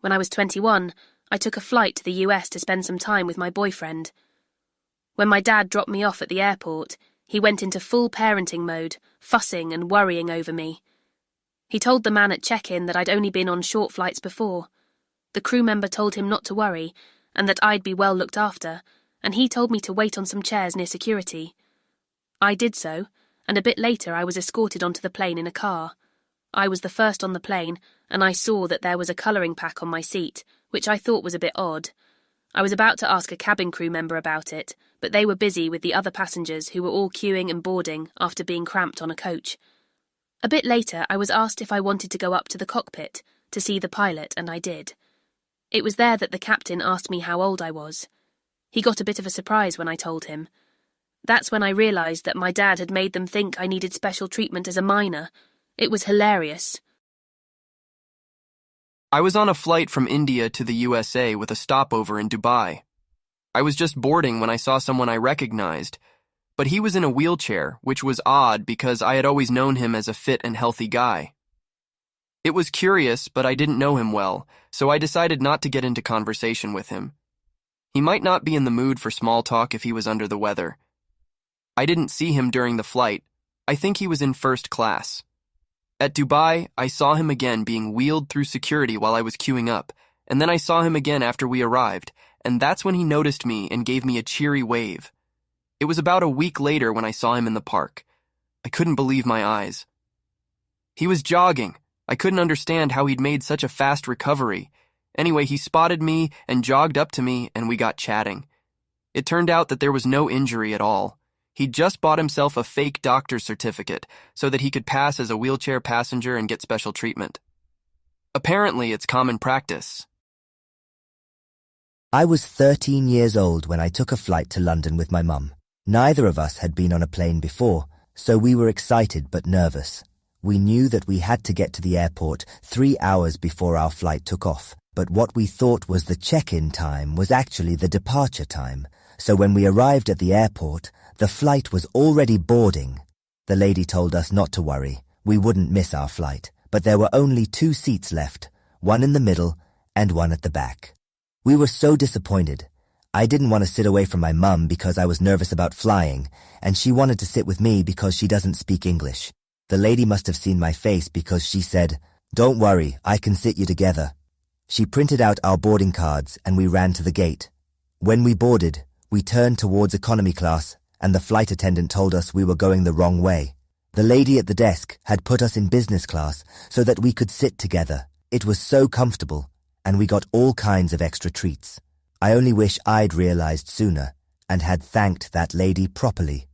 when I was 21, I took a flight to the US to spend some time with my boyfriend. When my dad dropped me off at the airport, he went into full parenting mode, fussing and worrying over me. He told the man at check-in that I'd only been on short flights before. The crew member told him not to worry, and that I'd be well looked after, and he told me to wait on some chairs near security. I did so, and a bit later I was escorted onto the plane in a car. I was the first on the plane, and I saw that there was a colouring pack on my seat, which I thought was a bit odd. I was about to ask a cabin crew member about it, but they were busy with the other passengers who were all queuing and boarding after being cramped on a coach. A bit later I was asked if I wanted to go up to the cockpit to see the pilot, and I did. It was there that the captain asked me how old I was. He got a bit of a surprise when I told him. That's when I realised that my dad had made them think I needed special treatment as a minor. It was hilarious. I was on a flight from India to the USA with a stopover in Dubai. I was just boarding when I saw someone I recognized, but he was in a wheelchair, which was odd because I had always known him as a fit and healthy guy. It was curious, but I didn't know him well, so I decided not to get into conversation with him. He might not be in the mood for small talk if he was under the weather. I didn't see him during the flight. I think he was in first class. At Dubai, I saw him again being wheeled through security while I was queuing up, and then I saw him again after we arrived, and that's when he noticed me and gave me a cheery wave. It was about a week later when I saw him in the park. I couldn't believe my eyes. He was jogging. I couldn't understand how he'd made such a fast recovery. Anyway, he spotted me and jogged up to me, and we got chatting. It turned out that there was no injury at all. He'd just bought himself a fake doctor's certificate so that he could pass as a wheelchair passenger and get special treatment. Apparently, it's common practice. I was 13 years old when I took a flight to London with my mum. Neither of us had been on a plane before, so we were excited but nervous. We knew that we had to get to the airport 3 hours before our flight took off, but what we thought was the check-in time was actually the departure time. So when we arrived at the airport, the flight was already boarding. The lady told us not to worry, we wouldn't miss our flight, but there were only 2 seats left, one in the middle and one at the back. We were so disappointed. I didn't want to sit away from my mum because I was nervous about flying, and she wanted to sit with me because she doesn't speak English. The lady must have seen my face because she said, "Don't worry, I can sit you together." She printed out our boarding cards and we ran to the gate. When we boarded, we turned towards economy class and the flight attendant told us we were going the wrong way. The lady at the desk had put us in business class so that we could sit together. It was so comfortable, and we got all kinds of extra treats. I only wish I'd realized sooner and had thanked that lady properly.